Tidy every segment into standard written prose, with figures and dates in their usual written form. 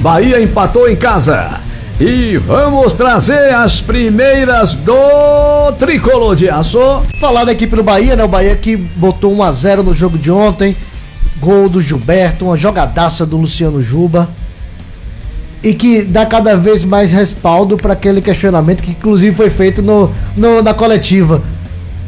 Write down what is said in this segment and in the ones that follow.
Bahia empatou em casa. E vamos trazer as primeiras do Tricolor de Aço. Falar da equipe do Bahia, né? O Bahia que botou 1-0 no jogo de ontem. Gol do Gilberto, uma jogadaça do Luciano Juba. E que dá cada vez mais respaldo para aquele questionamento que inclusive foi feito na coletiva.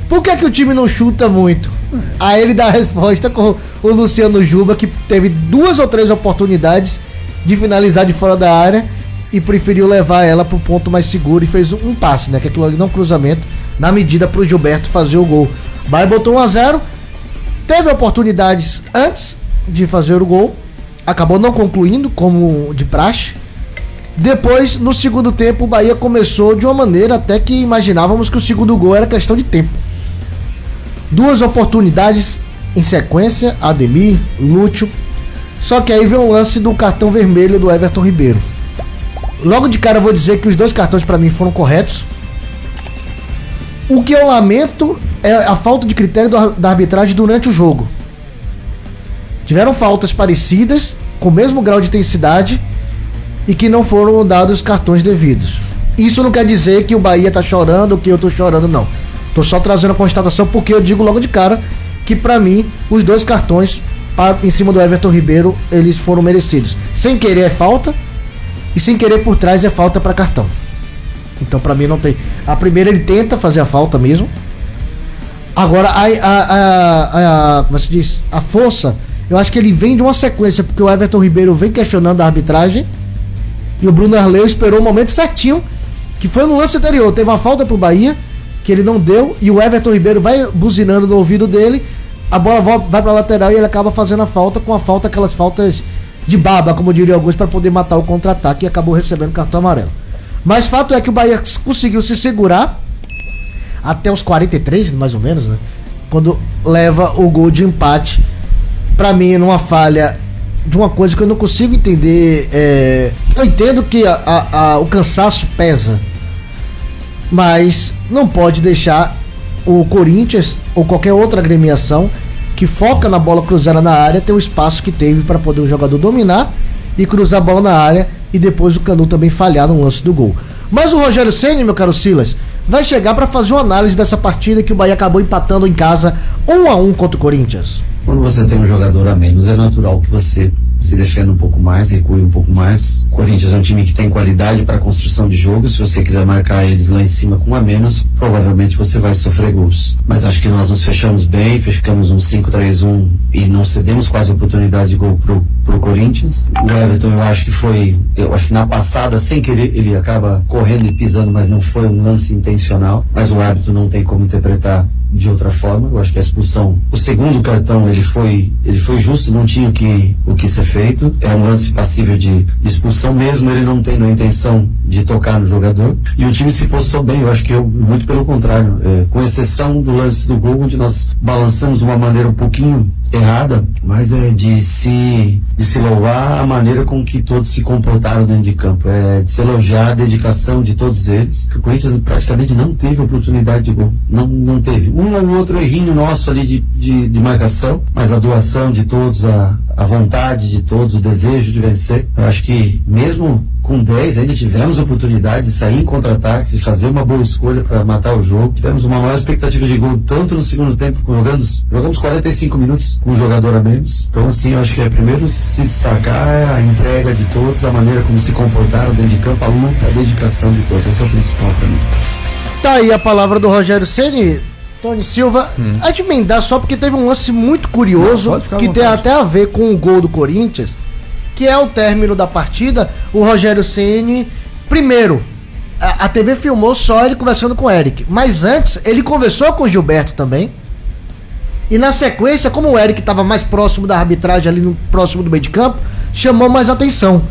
Por que o time não chuta muito? Aí ele dá a resposta com o Luciano Juba, que teve 2 ou 3 oportunidades de finalizar de fora da área e preferiu levar ela pro ponto mais seguro e fez um passe, né? Que aquilo ali não é um cruzamento, na medida pro Gilberto fazer o gol. O Bahia botou 1-0, teve oportunidades antes de fazer o gol, acabou não concluindo, como de praxe. Depois, no segundo tempo, o Bahia começou de uma maneira até que imaginávamos que o segundo gol era questão de tempo. 2 oportunidades em sequência, Ademir, Lúcio. Só que aí veio um lance do cartão vermelho do Everton Ribeiro. Logo de cara eu vou dizer que os 2 cartões para mim foram corretos. O que eu lamento é a falta de critério da arbitragem durante o jogo. Tiveram faltas parecidas, com o mesmo grau de intensidade, e que não foram dados cartões devidos. Isso não quer dizer que o Bahia tá chorando ou que eu tô chorando, não. Tô só trazendo a constatação porque eu digo logo de cara que pra mim os 2 cartões em cima do Everton Ribeiro, eles foram merecidos. Sem querer é falta e sem querer por trás é falta pra cartão. Então pra mim não tem. A primeira ele tenta fazer a falta mesmo. Agora como se diz? A força, eu acho que ele vem de uma sequência, porque o Everton Ribeiro vem questionando a arbitragem e o Bruno Arleu esperou o momento certinho, que foi no lance anterior. Teve uma falta pro Bahia que ele não deu e o Everton Ribeiro vai buzinando no ouvido dele, a bola vai pra lateral e ele acaba fazendo a falta, aquelas faltas de baba, como diria alguns, para poder matar o contra-ataque, e acabou recebendo cartão amarelo. Mas fato é que o Bahia conseguiu se segurar até os 43, mais ou menos, né? Quando leva o gol de empate. Pra mim, numa falha de uma coisa que eu não consigo entender. Eu entendo que o cansaço pesa, mas não pode deixar o Corinthians ou qualquer outra agremiação que foca na bola cruzada na área ter o espaço que teve para poder o jogador dominar e cruzar a bola na área e depois o Canu também falhar no lance do gol. Mas o Rogério Ceni, meu caro Silas, vai chegar para fazer uma análise dessa partida que o Bahia acabou empatando em casa 1-1 contra o Corinthians. Quando você tem um jogador a menos, é natural que você se defenda um pouco mais, recue um pouco mais. O Corinthians é um time que tem qualidade para construção de jogo. Se você quiser marcar eles lá em cima com um a menos, provavelmente você vai sofrer gols. Mas acho que nós nos fechamos bem, ficamos um 5-3-1 e não cedemos quase oportunidade de gol pro Corinthians. O Everton, eu acho que na passada, sem querer, ele acaba correndo e pisando, mas não foi um lance intencional. Mas o árbitro não tem como interpretar de outra forma. Eu acho que a expulsão, o segundo cartão, ele foi justo, não tinha o que ser feito. É um lance passível de expulsão, mesmo ele não tendo a intenção de tocar no jogador. E o time se postou bem, eu acho que muito pelo contrário, com exceção do lance do gol, onde nós balançamos de uma maneira um pouquinho errada, mas de se louvar a maneira com que todos se comportaram dentro de campo, de se elogiar a dedicação de todos eles, que o Corinthians praticamente não teve oportunidade de gol, não teve. Um ou outro errinho nosso ali de marcação, mas a doação de todos, a vontade de todos, o desejo de vencer, eu acho que mesmo com 10 ainda tivemos a oportunidade de sair em contra-ataques e fazer uma boa escolha para matar o jogo. Tivemos uma maior expectativa de gol tanto no segundo tempo, jogamos 45 minutos com um jogador a menos. Então assim, eu acho que primeiro se destacar é a entrega de todos, a maneira como se comportaram dentro de campo, a luta, a dedicação de todos. Esse é o principal para mim. Tá aí a palavra do Rogério Ceni. Tony Silva, a de emendar só porque teve um lance muito curioso que tem até a ver com o gol do Corinthians, que é o término da partida. O Rogério Ceni, primeiro, a TV filmou só ele conversando com o Eric, mas antes ele conversou com o Gilberto também, e na sequência, como o Eric estava mais próximo da arbitragem, ali próximo do meio de campo, chamou mais atenção.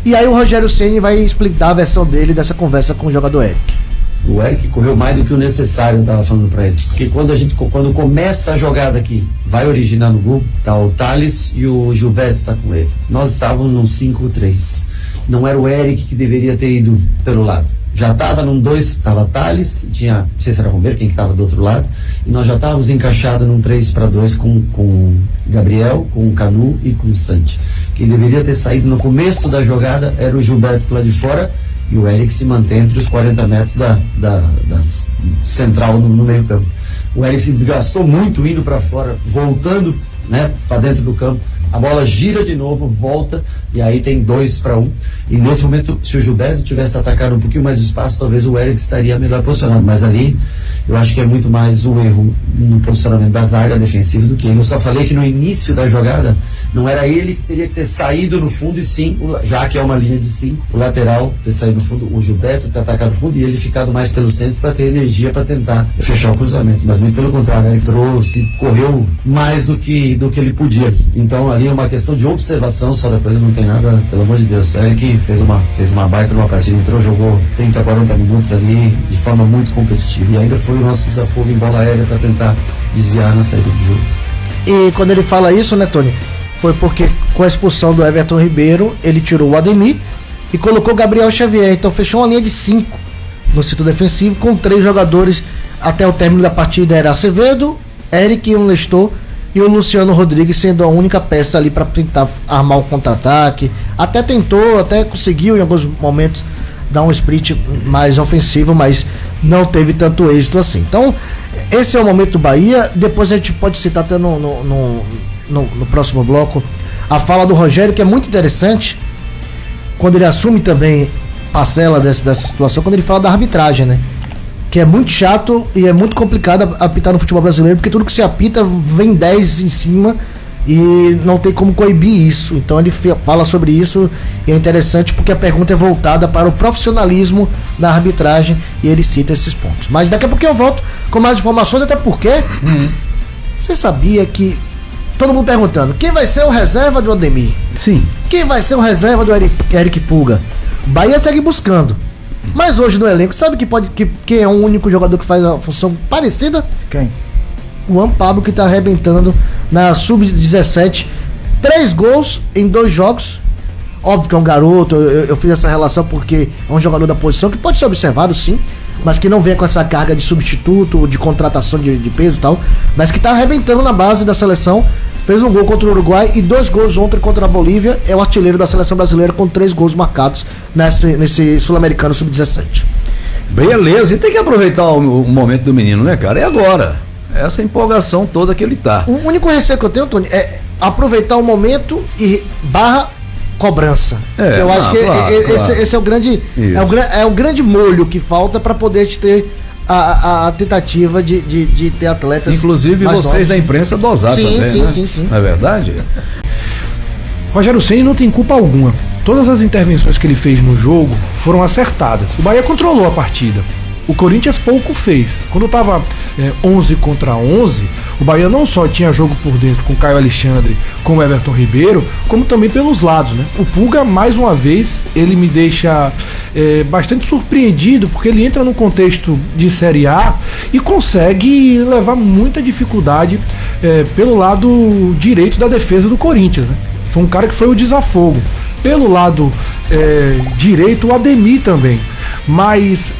E aí o Rogério Ceni vai explicar a versão dele dessa conversa com o jogador Eric. O Eric correu mais do que o necessário, eu tava falando pra ele. Porque quando começa a jogada aqui, vai originar no gol, tá o Thales e o Gilberto tá com ele. Nós estávamos num 5-3. Não era o Eric que deveria ter ido pelo lado. já estava num 2, tava Thales, tinha, não sei se era Romero, quem que estava do outro lado, e nós já estávamos encaixados num 3-2 com Gabriel, com o Canu e com o Santi. Quem deveria ter saído no começo da jogada era o Gilberto lá de fora, e o Eric se mantém entre os 40 metros da central no meio campo. O Eric se desgastou muito indo para fora, voltando, né, para dentro do campo. A bola gira de novo, volta, e aí tem 2-1. E nesse momento, se o Gilberto tivesse atacado um pouquinho mais de espaço, talvez o Eric estaria melhor posicionado. Mas ali, eu acho que é muito mais um erro no posicionamento da zaga defensiva do que ele. Eu só falei que no início da jogada, não era ele que teria que ter saído no fundo, e sim, já que é uma linha de 5, o lateral ter saído no fundo, o Gilberto ter atacado no fundo e ele ficado mais pelo centro para ter energia para tentar fechar o cruzamento. Mas muito pelo contrário, ele trouxe, correu mais do que ele podia. Então ali é uma questão de observação só, depois não tem nada, pelo amor de Deus. O Eric fez uma baita numa partida, entrou, jogou 30, 40 minutos ali de forma muito competitiva. E ainda foi o nosso desafogo em bola aérea para tentar desviar na saída do jogo. E quando ele fala isso, né, Tony? Foi porque com a expulsão do Everton Ribeiro, ele tirou o Ademir e colocou o Gabriel Xavier. Então fechou uma linha de 5 no setor defensivo, com 3 jogadores até o término da partida. Era Acevedo, Eric e o Nestor, e o Luciano Rodrigues sendo a única peça ali para tentar armar um contra-ataque. Até tentou, até conseguiu em alguns momentos dar um sprint mais ofensivo, mas não teve tanto êxito assim. Então, esse é o momento do Bahia. Depois a gente pode citar até no próximo bloco a fala do Rogério, que é muito interessante, quando ele assume também parcela dessa situação, quando ele fala da arbitragem, né? Que é muito chato e é muito complicado apitar no futebol brasileiro, porque tudo que se apita vem 10 em cima e não tem como coibir isso. Então ele fala sobre isso e é interessante porque a pergunta é voltada para o profissionalismo da arbitragem e ele cita esses pontos. Mas daqui a pouco eu volto com mais informações, até porque você sabia que todo mundo perguntando quem vai ser o reserva do Ademir? Sim. Quem vai ser o reserva do Eric Pulga? O Bahia segue buscando. Mas hoje no elenco, sabe que é o único jogador que faz uma função parecida? Quem? O Juan Pablo, que tá arrebentando na Sub-17. 3 gols em 2 jogos. Óbvio que é um garoto, eu fiz essa relação porque é um jogador da posição que pode ser observado sim, mas que não vem com essa carga de substituto, de contratação de peso e tal, mas que tá arrebentando na base da seleção. Fez um gol contra o Uruguai e 2 gols ontem contra a Bolívia. É o artilheiro da seleção brasileira com 3 gols marcados nesse Sul-Americano Sub-17. Beleza, e tem que aproveitar o momento do menino, né, cara? É agora. Essa empolgação toda que ele tá. O único receio que eu tenho, Tony, é aproveitar o momento e barra cobrança. Eu acho que esse é o grande é o grande molho que falta para poder ter a tentativa de ter atletas. Inclusive vocês novos da imprensa dosar também, né? Sim. Não é verdade? Rogério Ceni não tem culpa alguma. Todas as intervenções que ele fez no jogo foram acertadas. O Bahia controlou a partida. O Corinthians pouco fez. Quando estava 11 contra 11, o Bahia não só tinha jogo por dentro com o Caio Alexandre, com o Everton Ribeiro, como também pelos lados, né? O Pulga, mais uma vez, ele me deixa bastante surpreendido, porque ele entra num contexto de Série A e consegue levar muita dificuldade pelo lado direito da defesa do Corinthians, né? Foi um cara que foi o desafogo. Pelo lado direito, o Ademir também. Mas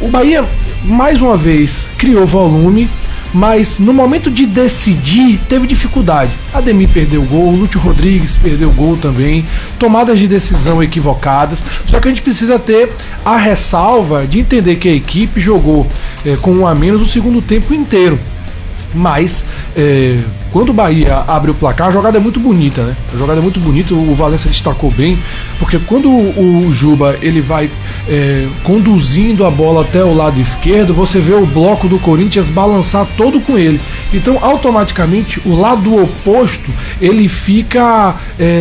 o Bahia, mais uma vez, criou volume, mas no momento de decidir, teve dificuldade. Ademir perdeu o gol, Lúcio Rodrigues perdeu o gol também, tomadas de decisão equivocadas. Só que a gente precisa ter a ressalva de entender que a equipe jogou com 1 a menos o segundo tempo inteiro. Mas quando o Bahia abre o placar, a jogada é muito bonita, né? A jogada é muito bonita, o Valença destacou bem, porque quando o Juba ele vai conduzindo a bola até o lado esquerdo, você vê o bloco do Corinthians balançar todo com ele. Então, automaticamente, o lado oposto ele fica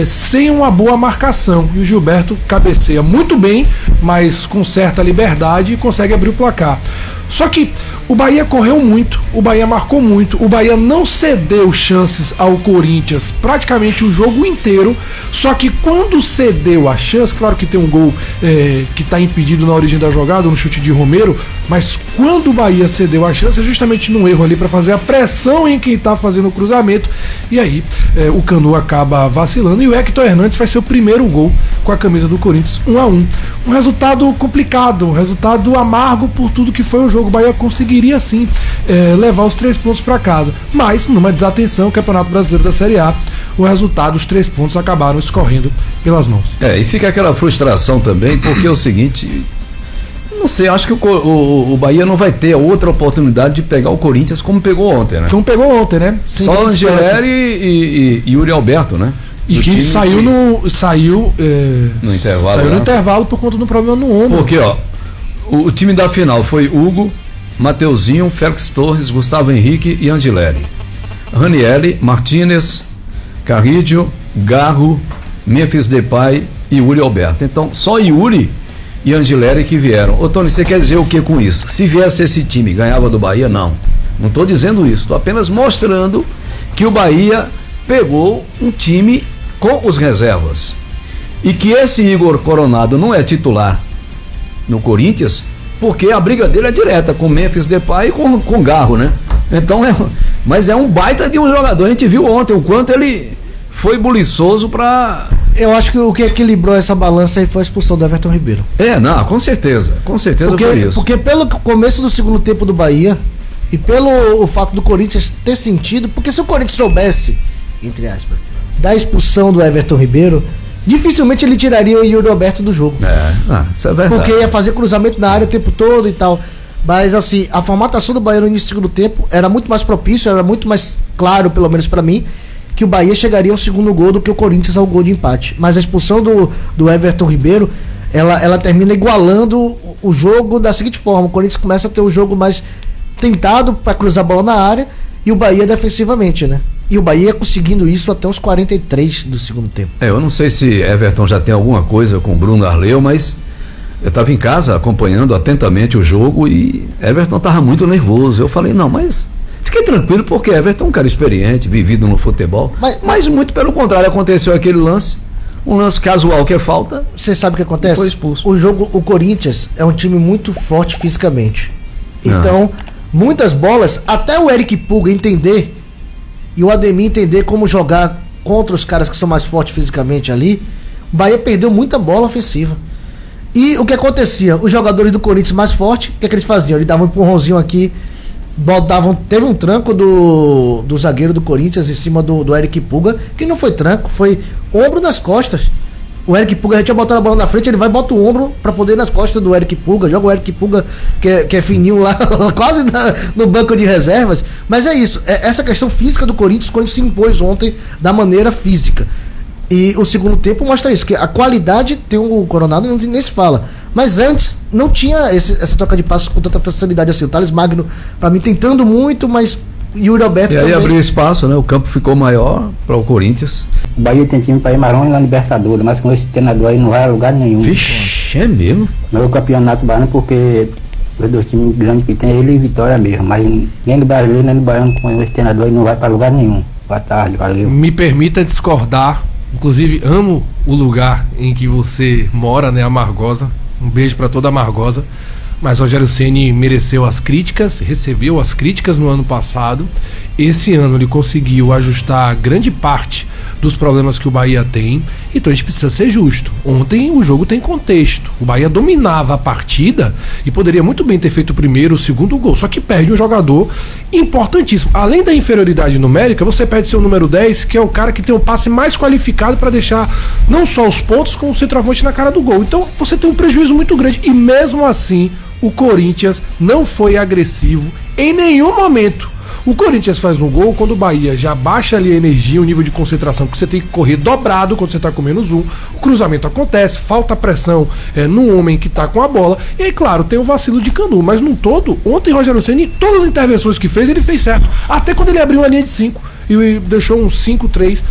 sem uma boa marcação. E o Gilberto cabeceia muito bem, mas com certa liberdade, e consegue abrir o placar. Só que o Bahia correu muito, o Bahia marcou muito, o Bahia não cedeu chances ao Corinthians praticamente o jogo inteiro. Só que quando cedeu a chance, claro que tem um gol que está impedido na origem da jogada, no chute de Romero, mas quando o Bahia cedeu a chance é justamente num erro ali para fazer a pressão em quem está fazendo o cruzamento, e aí o Canu acaba vacilando e o Hector Hernandes vai ser o primeiro gol com a camisa do Corinthians. 1 a 1. um resultado complicado, um resultado amargo por tudo que foi o jogo. O Bahia conseguiria sim levar os 3 pontos para casa, mas numa desatenção, Campeonato Brasileiro da Série A, o resultado, os 3 pontos acabaram escorrendo pelas mãos. E fica aquela frustração também, porque é o seguinte, não sei, acho que o Bahia não vai ter outra oportunidade de pegar o Corinthians como pegou ontem, né? Como pegou ontem, né? Só Angeleri e Yuri Alberto, né? E que saiu no intervalo. Saiu no intervalo por conta do problema no ombro. Porque, o time da final foi Hugo, Mateuzinho, Félix Torres, Gustavo Henrique e Angeleri. Ranieri, Martínez, Carrídio, Garro, Memphis Depay e Yuri Alberto. Então, só Yuri e Angeleri que vieram. Ô Tony, você quer dizer o que com isso? Se viesse esse time, ganhava do Bahia? Não estou dizendo isso, estou apenas mostrando que o Bahia pegou um time com os reservas e que esse Igor Coronado não é titular no Corinthians porque a briga dele é direta com Memphis Depay e com Garro, né? Então mas é um baita de um jogador. A gente viu ontem o quanto ele foi buliçoso para... Eu acho que o que equilibrou essa balança aí foi a expulsão do Everton Ribeiro. Com certeza foi isso. Porque pelo começo do segundo tempo do Bahia e pelo o fato do Corinthians ter sentido, porque se o Corinthians soubesse, entre aspas, da expulsão do Everton Ribeiro, dificilmente ele tiraria o Yuri Alberto do jogo. Isso é verdade. Porque ia fazer cruzamento na área o tempo todo e tal. Mas assim, a formatação do Bahia no início do segundo tempo era muito mais propício, era muito mais claro, pelo menos pra mim, que o Bahia chegaria ao segundo gol do que o Corinthians ao gol de empate. Mas a expulsão do Everton Ribeiro, ela termina igualando o jogo da seguinte forma: o Corinthians começa a ter um jogo mais tentado para cruzar a bola na área e o Bahia defensivamente, né? E o Bahia conseguindo isso até os 43 do segundo tempo. Eu não sei se Everton já tem alguma coisa com Bruno Arleu, mas eu estava em casa acompanhando atentamente o jogo e Everton estava muito nervoso. Eu falei, não, mas fiquei tranquilo porque Everton é um cara experiente, vivido no futebol. Mas muito pelo contrário, aconteceu aquele lance, um lance casual que é falta. Você sabe o que acontece? Foi expulso. O Corinthians é um time muito forte fisicamente. Então, muitas bolas, até o Eric Pulga entender e o Ademir entender como jogar contra os caras que são mais fortes fisicamente ali, o Bahia perdeu muita bola ofensiva. E o que acontecia? Os jogadores do Corinthians mais fortes, o que eles faziam? Eles davam um empurrãozinho aqui, teve um tranco do zagueiro do Corinthians em cima do Eric Pulga, que não foi tranco, foi ombro nas costas. O Eric Pulga já tinha botado a bola na frente, ele vai e bota o ombro pra poder ir nas costas do Eric Pulga, joga o Eric Pulga, que é fininho lá, quase no banco de reservas. Mas é isso, essa questão física do Corinthians, o Corinthians se impôs ontem da maneira física. E o segundo tempo mostra isso, que a qualidade tem o Coronado, nem se fala. Mas antes não tinha essa troca de passos com tanta facilidade assim. O Thales Magno, pra mim, tentando muito, mas Yuri Alberto também. E aí abriu espaço, né? O campo ficou maior para o Corinthians. O Bahia tem time para ir marrom e na Libertadores, mas com esse treinador aí não vai a lugar nenhum. Vixe, é mesmo? Não é o campeonato baiano porque os dois times grandes que tem ele e Vitória mesmo, mas nem do Brasileiro nem do Baiano com esse treinador aí não vai para lugar nenhum. Boa tarde, valeu. Me permita discordar, inclusive amo o lugar em que você mora, né, Amargosa. Um beijo para toda a Amargosa. Mas Rogério Ceni mereceu as críticas, recebeu as críticas no ano passado. Esse ano ele conseguiu ajustar grande parte dos problemas que o Bahia tem. Então a gente precisa ser justo. Ontem o jogo tem contexto. O Bahia dominava a partida e poderia muito bem ter feito o primeiro, o segundo gol. Só que perde um jogador importantíssimo. Além da inferioridade numérica, você perde seu número 10, que é o cara que tem o passe mais qualificado para deixar não só os pontos, como o centroavante na cara do gol. Então você tem um prejuízo muito grande. E mesmo assim, o Corinthians não foi agressivo em nenhum momento. O Corinthians faz um gol quando o Bahia já baixa ali a energia, o nível de concentração, porque você tem que correr dobrado quando você está com menos um. O cruzamento acontece, falta pressão no homem que está com a bola. E aí, claro, tem o vacilo de Canu, mas no todo, ontem Rogério Ceni, todas as intervenções que fez, ele fez certo. Até quando ele abriu uma linha de 5 e deixou um 5-3,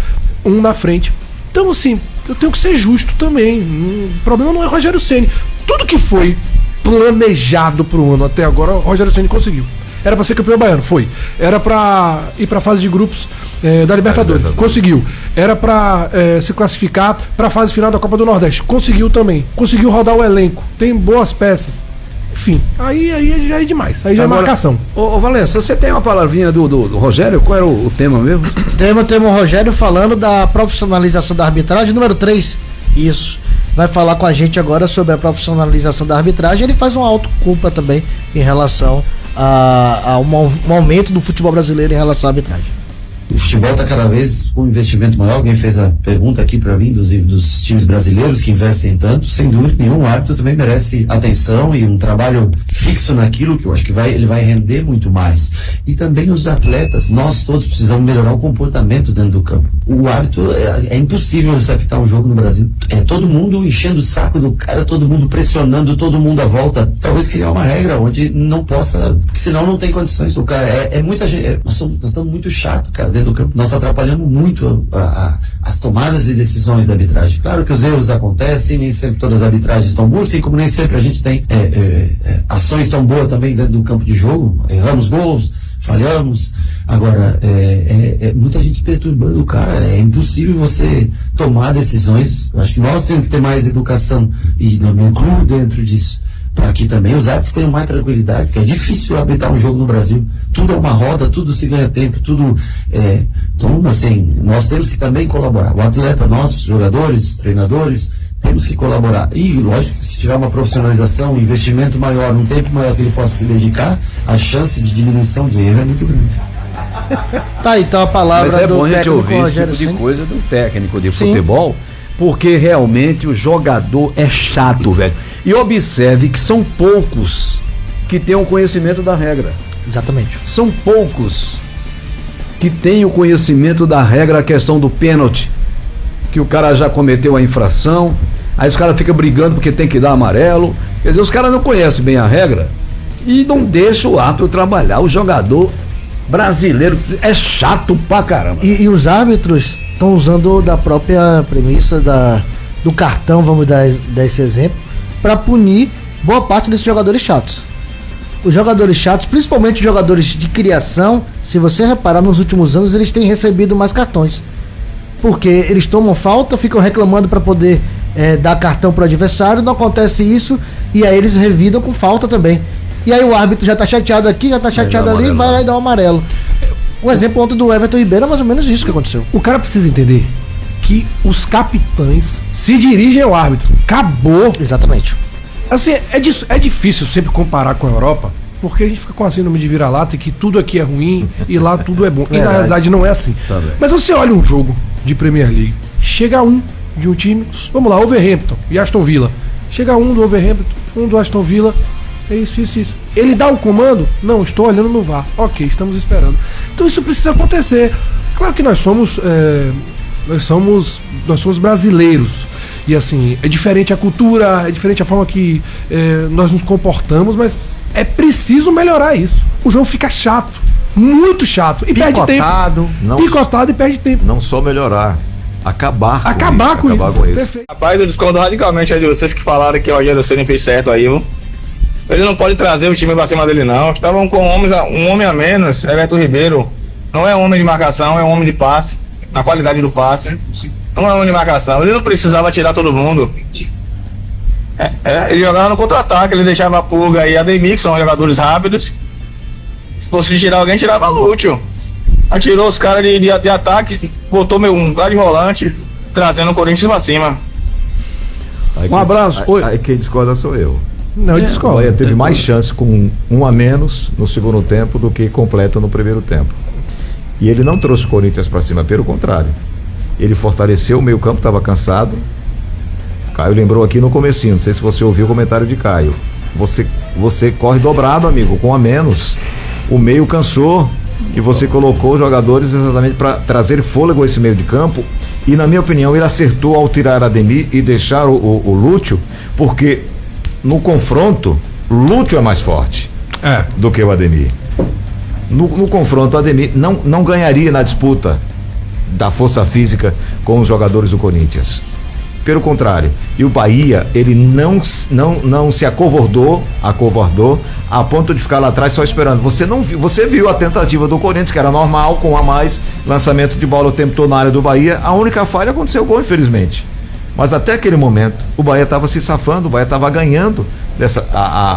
um na frente. Então, assim, eu tenho que ser justo também. O problema não é Rogério Ceni. Tudo que foi planejado pro ano até agora, o Rogério Ceni conseguiu. Era pra ser campeão baiano, foi. Era pra ir pra fase de grupos da Libertadores, conseguiu. Era pra se classificar pra fase final da Copa do Nordeste, conseguiu também. Conseguiu rodar o elenco, tem boas peças. Enfim, aí já é demais, aí já agora, é marcação. Ô Valença, você tem uma palavrinha do Rogério? Qual era o tema mesmo? Tema o Rogério falando da profissionalização da arbitragem, número 3. Isso. Vai falar com a gente agora sobre a profissionalização da arbitragem. Ele faz uma autoculpa também em relação ao momento do futebol brasileiro em relação à arbitragem. O futebol está cada vez com um investimento maior. Alguém fez a pergunta aqui para mim, dos times brasileiros que investem tanto. Sem dúvida nenhuma, o árbitro também merece atenção e um trabalho fixo naquilo que eu acho que ele vai render muito mais. E também os atletas, nós todos precisamos melhorar o comportamento dentro do campo. O árbitro, é impossível você apitar um jogo no Brasil. É todo mundo enchendo o saco do cara, todo mundo pressionando, todo mundo à volta. Talvez criar uma regra onde não possa, porque senão não tem condições. O cara é muita gente. Nós estamos muito chato, cara, dentro do campo. Nós atrapalhamos muito as tomadas de decisões da arbitragem. Claro que os erros acontecem, nem sempre todas as arbitragens estão boas, assim como nem sempre a gente tem ações tão boas também dentro do campo de jogo. Erramos gols, falhamos. Agora, muita gente perturbando o cara. É impossível você tomar decisões. Acho que nós temos que ter mais educação e no clube dentro disso, para que também os árbitros tenham mais tranquilidade, porque é difícil arbitrar um jogo no Brasil. Tudo é uma roda, tudo se ganha tempo, tudo. Então, assim, nós temos que também colaborar. O atleta, nós, jogadores, treinadores, temos que colaborar. E, lógico, se tiver uma profissionalização, um investimento maior, um tempo maior que ele possa se dedicar, a chance de diminuição de erro é muito grande. Tá, então a palavra Mas é do bom a gente técnico ouvir esse Rogério tipo de Ceni. coisa do técnico de Sim. futebol, porque realmente o jogador é chato, velho. E observe que são poucos que têm o conhecimento da regra. Exatamente. São poucos que têm o conhecimento da regra, a questão do pênalti, que o cara já cometeu a infração, aí os caras ficam brigando porque tem que dar amarelo. Quer dizer, os caras não conhecem bem a regra e não deixam o árbitro trabalhar. O jogador brasileiro é chato pra caramba. E os árbitros estão usando da própria premissa do cartão, vamos dar esse exemplo, para punir boa parte desses jogadores chatos. Os jogadores chatos, principalmente os jogadores de criação, se você reparar, nos últimos anos eles têm recebido mais cartões. Porque eles tomam falta, ficam reclamando para poder dar cartão pro adversário, não acontece isso, e aí eles revidam com falta também. E aí o árbitro já tá chateado aqui, já tá chateado ali, vai lá e dá um amarelo. Um exemplo ontem do Everton Ribeiro é mais ou menos isso que aconteceu. O cara precisa entender que os capitães se dirigem ao árbitro. Acabou. Exatamente. Assim, é difícil sempre comparar com a Europa, porque a gente fica com a síndrome de vira-lata e que tudo aqui é ruim e lá tudo é bom. E na realidade não é assim. Tá bem. Mas você olha um jogo de Premier League, chega um de um time, vamos lá, Wolverhampton e Aston Villa. Chega um do Wolverhampton, um do Aston Villa, é isso. Ele dá o comando? Não, estou olhando no VAR. Ok, estamos esperando. Então isso precisa acontecer. Claro que nós somos brasileiros. E assim, é diferente a cultura, é diferente a forma que nós nos comportamos, mas é preciso melhorar isso. O jogo fica chato, muito chato, e perde tempo. Picotado e perde tempo. Não só melhorar, acabar com isso. Perfeito. Rapaz, eu discordo radicalmente aí de vocês que falaram que o Rogério Ceni fez certo aí, viu? Ele não pode trazer o time pra cima dele, não. Estavam com um homem a menos, Everton Ribeiro. Não é homem de marcação, é homem de passe, na qualidade do passe. Não é homem de marcação, ele não precisava tirar todo mundo. Ele jogava no contra-ataque, ele deixava a Pulga e a Ademir, que são jogadores rápidos. Se fosse tirar alguém, tirava Lúcio. Atirou os caras de ataque, botou um cara de volante, trazendo o Corinthians pra cima. Um abraço. Aí quem discorda sou eu. Não, eu O discordo. Bahia teve mais chance com um a menos no segundo tempo do que completo no primeiro tempo. E ele não trouxe o Corinthians para cima, pelo contrário. Ele fortaleceu o meio campo, estava cansado. Caio lembrou aqui no comecinho, não sei se você ouviu o comentário de Caio. Você corre dobrado, amigo, com a menos. O meio cansou e você colocou os jogadores exatamente para trazer fôlego a esse meio de campo. E na minha opinião ele acertou ao tirar Ademir e deixar o Lúcio, porque no confronto Lúcio é mais forte do que o Ademir. No confronto o Ademir não ganharia na disputa da força física com os jogadores do Corinthians. Pelo contrário, e o Bahia, ele não se acovardou a ponto de ficar lá atrás só esperando. Você viu a tentativa do Corinthians, que era normal, com a mais lançamento de bola o tempo todo na área do Bahia. A única falha aconteceu o gol, infelizmente. Mas até aquele momento, o Bahia estava se safando, o Bahia estava ganhando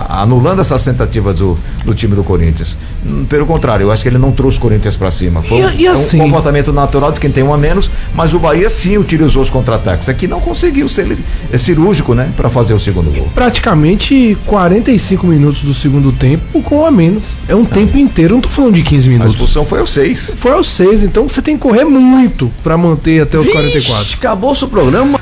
anulando essas tentativas do time do Corinthians. Pelo contrário, eu acho que ele não trouxe o Corinthians para cima. Foi assim, um comportamento natural de quem tem um a menos, mas o Bahia sim utilizou os contra-ataques. Aqui não conseguiu ser cirúrgico, né, para fazer o segundo gol. Praticamente 45 minutos do segundo tempo com um a menos. É um tempo inteiro, não tô falando de 15 A minutos. expulsão foi aos 6. Foi aos 6, então você tem que correr muito para manter até os 44. Acabou-se o programa.